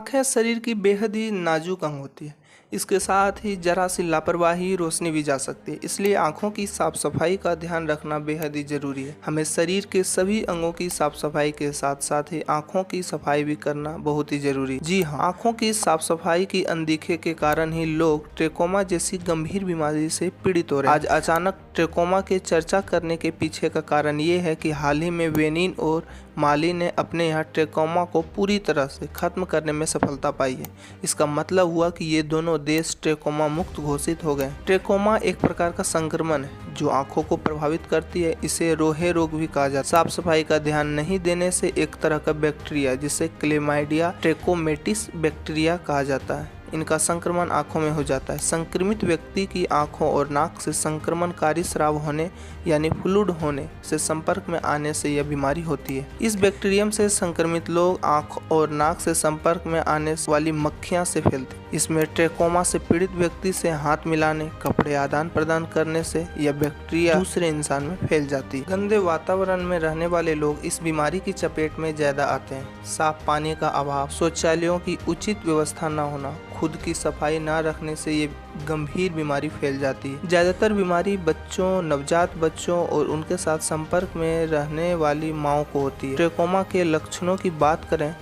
आँखें शरीर की बेहद ही नाजुक अंग होती है। इसके साथ ही जरा सी लापरवाही रोशनी भी जा सकती है, इसलिए आँखों की साफ सफाई का ध्यान रखना बेहद ही जरूरी है। हमें शरीर के सभी अंगों की साफ सफाई के साथ साथ ही आँखों की सफाई भी करना बहुत ही जरूरी है। जी हाँ, आँखों की साफ सफाई की अनदेखी के कारण ही लोग ट्रेकोमा जैसी गंभीर बीमारी से पीड़ित हो रहे हैं। आज अचानक ट्रेकोमा के चर्चा करने के पीछे का कारण ये है कि हाल ही में वेनिन और माली ने अपने यहाँ ट्रेकोमा को पूरी तरह से खत्म करने में सफलता पाई है। इसका मतलब हुआ कि ये दोनों देश ट्रेकोमा मुक्त घोषित हो गए। ट्रेकोमा एक प्रकार का संक्रमण है जो आंखों को प्रभावित करती है। इसे रोहे रोग भी कहा जाता है। साफ सफाई का ध्यान नहीं देने से एक तरह का बैक्टीरिया जिसे क्लेमाइडिया ट्रेकोमेटिस बैक्टीरिया कहा जाता है, इनका संक्रमण आंखों में हो जाता है। संक्रमित व्यक्ति की आंखों और नाक से संक्रमणकारी स्राव होने यानी फ्लूइड होने से संपर्क में आने से यह बीमारी होती है। इस बैक्टीरियम से संक्रमित लोग आंख और नाक से संपर्क में आने वाली मक्खियां से फैलते हैं। इसमें ट्रेकोमा से पीड़ित व्यक्ति से हाथ मिलाने, कपड़े आदान प्रदान करने से यह बैक्टीरिया दूसरे इंसान में फैल जाती है। गंदे वातावरण में रहने वाले लोग इस बीमारी की चपेट में ज्यादा आते हैं। साफ पानी का अभाव, शौचालयों की उचित व्यवस्था न होना, खुद की सफाई ना रखने से ये गंभीर बीमारी फैल जाती है। ज्यादातर बीमारी बच्चों, नवजात बच्चों और उनके साथ संपर्क में रहने वाली माओ को होती है। ट्रेकोमा के लक्षणों की बात करें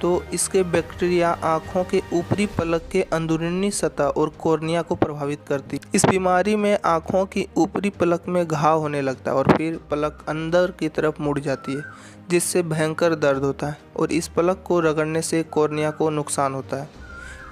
तो इसके बैक्टीरिया आंखों के ऊपरी पलक के अंदरूनी सतह और कॉर्निया को प्रभावित करती है। इस बीमारी में आंखों की ऊपरी पलक में घाव होने लगता है और फिर पलक अंदर की तरफ मुड़ जाती है, जिससे भयंकर दर्द होता है और इस पलक को रगड़ने से कॉर्निया को नुकसान होता है।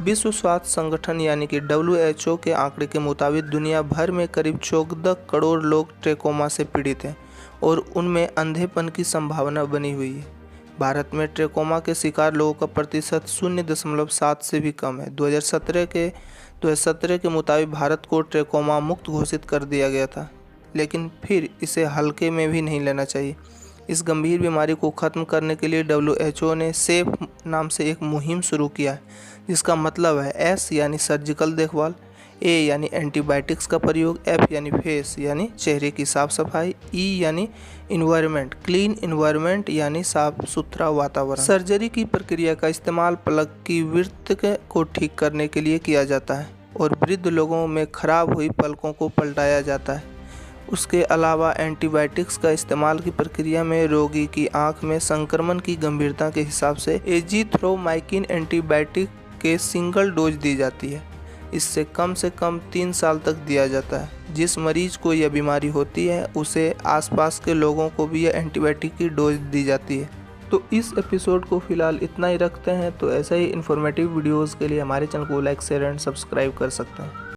विश्व स्वास्थ्य संगठन यानी कि WHO के आंकड़े के मुताबिक दुनिया भर में करीब 14 करोड़ लोग ट्रेकोमा से पीड़ित हैं और उनमें अंधेपन की संभावना बनी हुई है। भारत में ट्रेकोमा के शिकार लोगों का प्रतिशत 0.7 से भी कम है। 2017 के मुताबिक भारत को ट्रेकोमा मुक्त घोषित कर दिया गया था, लेकिन फिर इसे हल्के में भी नहीं लेना चाहिए। इस गंभीर बीमारी को ख़त्म करने के लिए WHO ने सेफ नाम से एक मुहिम शुरू किया है, जिसका मतलब है S यानी सर्जिकल देखभाल, A यानी एंटीबायोटिक्स का प्रयोग, F यानी फेस यानी चेहरे की साफ सफाई, E यानी इन्वायरमेंट, क्लीन इन्वायरमेंट यानी साफ सुथरा वातावरण। सर्जरी की प्रक्रिया का इस्तेमाल पलक की वृत्त को ठीक करने के लिए किया जाता है और वृद्ध लोगों में खराब हुई पलकों को पलटाया जाता है। उसके अलावा एंटीबायोटिक्स का इस्तेमाल की प्रक्रिया में रोगी की आंख में संक्रमण की गंभीरता के हिसाब से एजिथ्रोमाइसिन एंटीबायोटिक के सिंगल डोज दी जाती है। इससे कम 3 साल तक दिया जाता है। जिस मरीज को यह बीमारी होती है उसे आसपास के लोगों को भी यह एंटीबायोटिक की डोज दी जाती है। तो इस एपिसोड को फिलहाल इतना ही रखते हैं। तो ऐसा ही इन्फॉर्मेटिव वीडियोज़ के लिए हमारे चैनल को लाइक, शेयर एंड सब्सक्राइब कर सकते हैं।